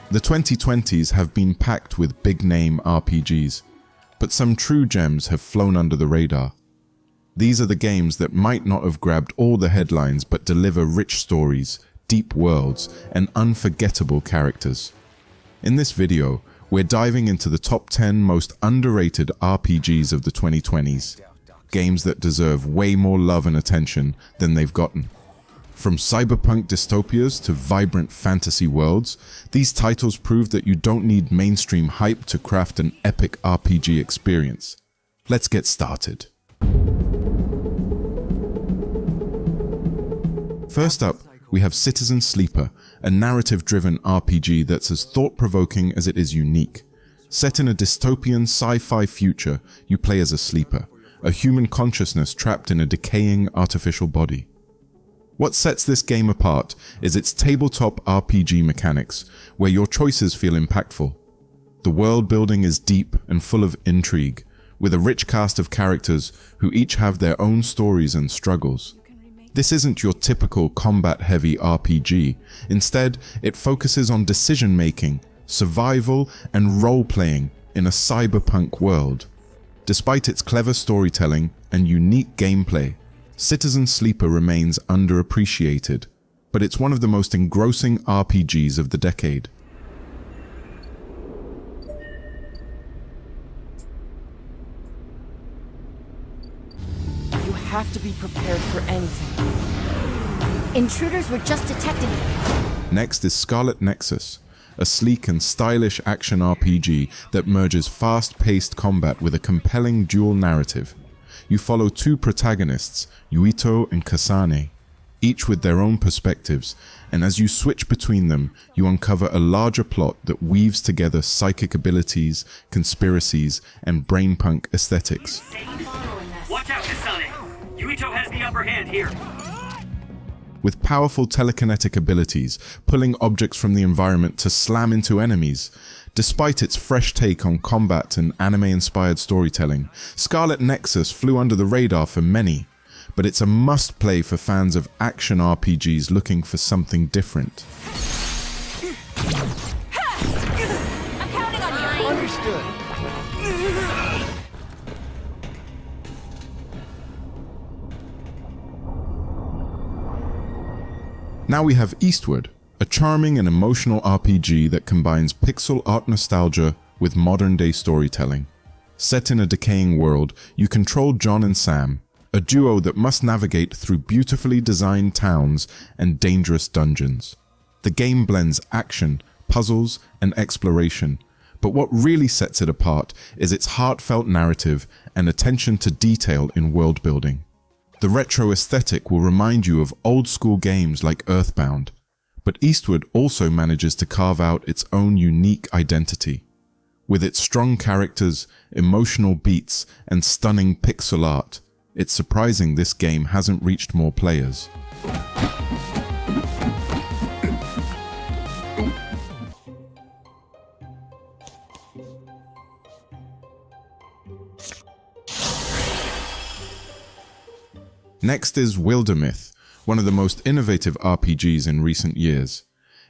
The 2020s have been packed with big-name RPGs, but some true gems have flown under the radar. These are the games that might not have grabbed all the headlines but deliver rich stories, deep worlds, and unforgettable characters. In this video, we're diving into the top 10 most underrated RPGs of the 2020s, games that deserve way more love and attention than they've gotten. From cyberpunk dystopias to vibrant fantasy worlds, these titles prove that you don't need mainstream hype to craft an epic RPG experience. Let's get started. First up, we have Citizen Sleeper, a narrative-driven RPG that's as thought-provoking as it is unique. Set in a dystopian sci-fi future, you play as a sleeper, a human consciousness trapped in a decaying artificial body. What sets this game apart is its tabletop RPG mechanics, where your choices feel impactful. The world building is deep and full of intrigue, with a rich cast of characters who each have their own stories and struggles. This isn't your typical combat-heavy RPG. Instead, it focuses on decision-making, survival, and role-playing in a cyberpunk world. Despite its clever storytelling and unique gameplay, Citizen Sleeper remains underappreciated, but it's one of the most engrossing RPGs of the decade. You have to be prepared for anything. Intruders were just detected. Next is Scarlet Nexus, a sleek and stylish action RPG that merges fast-paced combat with a compelling dual narrative. You follow two protagonists, Yuito and Kasane, each with their own perspectives, and as you switch between them, you uncover a larger plot that weaves together psychic abilities, conspiracies, and brainpunk aesthetics. Watch out, Kasane! Yuito has the upper hand here! With powerful telekinetic abilities, pulling objects from the environment to slam into enemies. Despite its fresh take on combat and anime-inspired storytelling, Scarlet Nexus flew under the radar for many, but it's a must-play for fans of action RPGs looking for something different. I'm counting on you. Understood. Now we have Eastward, a charming and emotional RPG that combines pixel art nostalgia with modern-day storytelling. Set in a decaying world, you control John and Sam, a duo that must navigate through beautifully designed towns and dangerous dungeons. The game blends action, puzzles, and exploration, but what really sets it apart is its heartfelt narrative and attention to detail in world building. The retro aesthetic will remind you of old-school games like Earthbound, but Eastward also manages to carve out its own unique identity. With its strong characters, emotional beats, and stunning pixel art, it's surprising this game hasn't reached more players. Next is Wildermyth, one of the most innovative RPGs in recent years.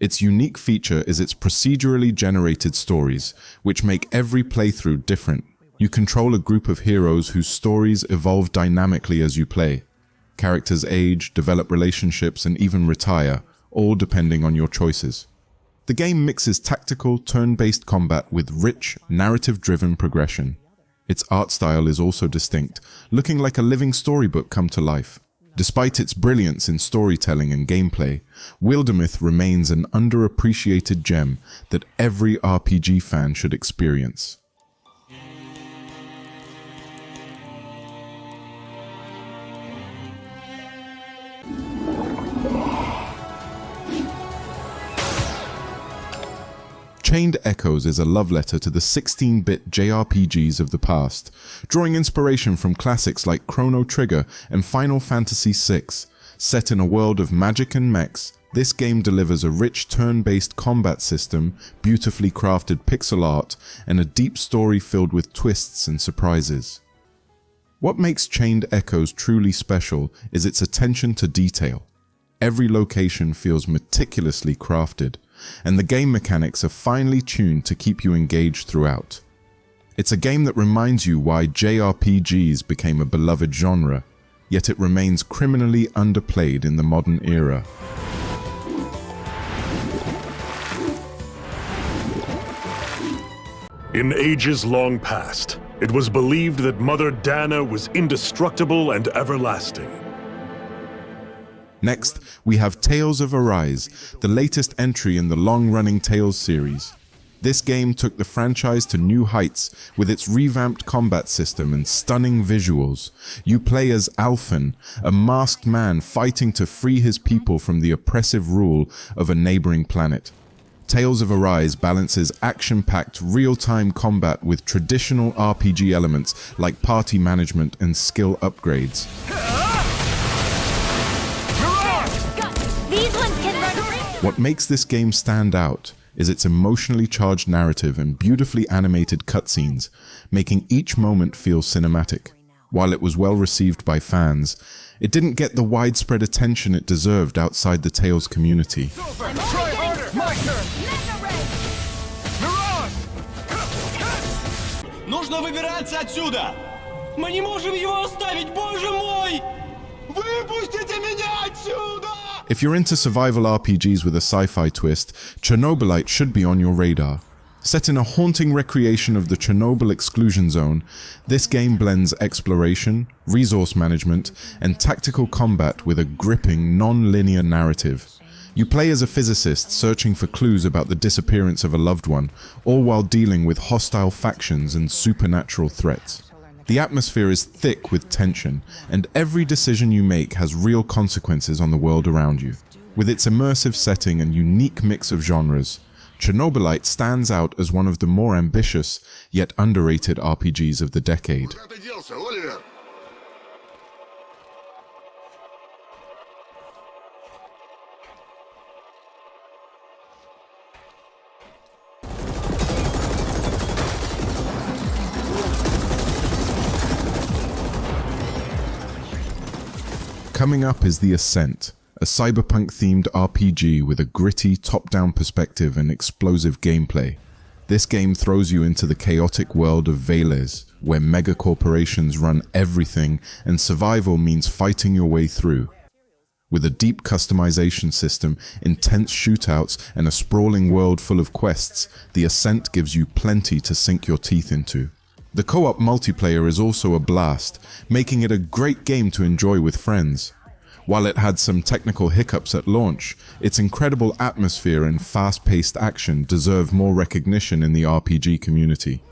Its unique feature is its procedurally generated stories, which make every playthrough different. You control a group of heroes whose stories evolve dynamically as you play. Characters age, develop relationships, and even retire, all depending on your choices. The game mixes tactical, turn-based combat with rich, narrative-driven progression. Its art style is also distinct, looking like a living storybook come to life. Despite its brilliance in storytelling and gameplay, Wildermyth remains an underappreciated gem that every RPG fan should experience. Chained Echoes is a love letter to the 16-bit JRPGs of the past, drawing inspiration from classics like Chrono Trigger and Final Fantasy VI. Set in a world of magic and mechs, this game delivers a rich turn-based combat system, beautifully crafted pixel art, and a deep story filled with twists and surprises. What makes Chained Echoes truly special is its attention to detail. Every location feels meticulously crafted, and the game mechanics are finely tuned to keep you engaged throughout. It's a game that reminds you why JRPGs became a beloved genre, yet it remains criminally underplayed in the modern era. In ages long past, it was believed that Mother Dana was indestructible and everlasting. Next, we have Tales of Arise, the latest entry in the long-running Tales series. This game took the franchise to new heights with its revamped combat system and stunning visuals. You play as Alphen, a masked man fighting to free his people from the oppressive rule of a neighboring planet. Tales of Arise balances action-packed real-time combat with traditional RPG elements like party management and skill upgrades. These ones can run. What makes this game stand out is its emotionally charged narrative and beautifully animated cutscenes, making each moment feel cinematic. While it was well received by fans, it didn't get the widespread attention it deserved outside the Tales community. Try harder! My turn! Нужно выбираться отсюда! Мы не можем его оставить, боже мой! Выпустите меня отсюда! If you're into survival RPGs with a sci-fi twist, Chernobylite should be on your radar. Set in a haunting recreation of the Chernobyl exclusion zone, this game blends exploration, resource management, and tactical combat with a gripping, non-linear narrative. You play as a physicist searching for clues about the disappearance of a loved one, all while dealing with hostile factions and supernatural threats. The atmosphere is thick with tension, and every decision you make has real consequences on the world around you. With its immersive setting and unique mix of genres, Chernobylite stands out as one of the more ambitious, yet underrated RPGs of the decade. Coming up is The Ascent, a cyberpunk-themed RPG with a gritty top-down perspective and explosive gameplay. This game throws you into the chaotic world of Veles, where megacorporations run everything and survival means fighting your way through. With a deep customization system, intense shootouts, and a sprawling world full of quests, The Ascent gives you plenty to sink your teeth into. The co-op multiplayer is also a blast, making it a great game to enjoy with friends. While it had some technical hiccups at launch, its incredible atmosphere and fast-paced action deserve more recognition in the RPG community.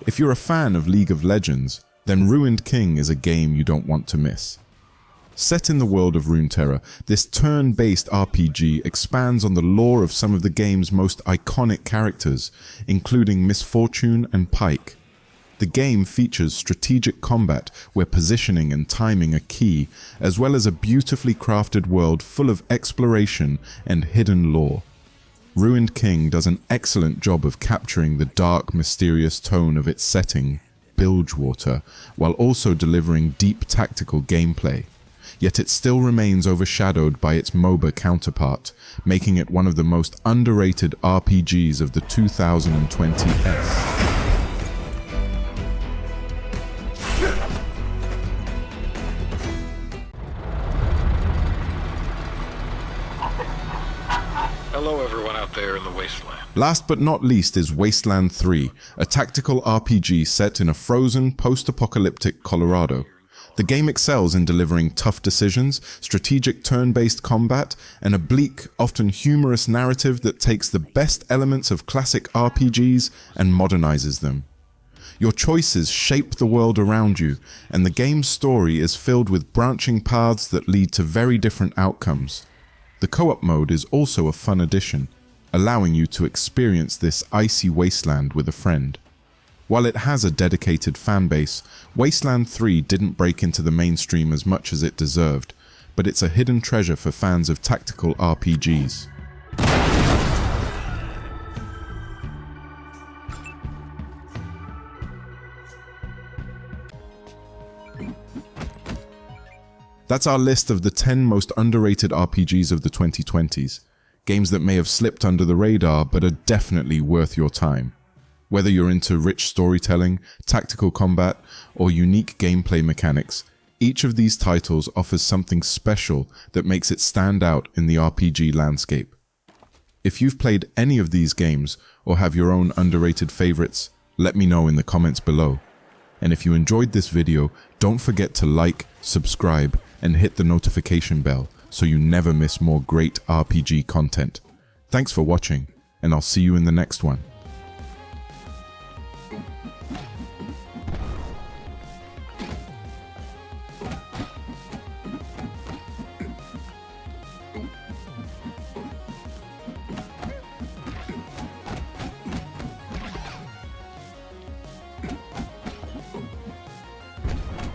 If you're a fan of League of Legends, then Ruined King is a game you don't want to miss. Set in the world of Runeterra, this turn-based RPG expands on the lore of some of the game's most iconic characters, including Misfortune and Pike. The game features strategic combat where positioning and timing are key, as well as a beautifully crafted world full of exploration and hidden lore. Ruined King does an excellent job of capturing the dark, mysterious tone of its setting, Bilgewater, while also delivering deep tactical gameplay. Yet it still remains overshadowed by its MOBA counterpart, making it one of the most underrated RPGs of the 2020s. Hello everyone out there in the wasteland. Last but not least is Wasteland 3, a tactical RPG set in a frozen, post-apocalyptic Colorado. The game excels in delivering tough decisions, strategic turn-based combat, and a bleak, often humorous narrative that takes the best elements of classic RPGs and modernizes them. Your choices shape the world around you, and the game's story is filled with branching paths that lead to very different outcomes. The co-op mode is also a fun addition, allowing you to experience this icy wasteland with a friend. While it has a dedicated fanbase, Wasteland 3 didn't break into the mainstream as much as it deserved, but it's a hidden treasure for fans of tactical RPGs. That's our list of the 10 most underrated RPGs of the 2020s. Games that may have slipped under the radar, but are definitely worth your time. Whether you're into rich storytelling, tactical combat, or unique gameplay mechanics, each of these titles offers something special that makes it stand out in the RPG landscape. If you've played any of these games, or have your own underrated favorites, let me know in the comments below. And if you enjoyed this video, don't forget to like, subscribe, and hit the notification bell so you never miss more great RPG content. Thanks for watching, and I'll see you in the next one.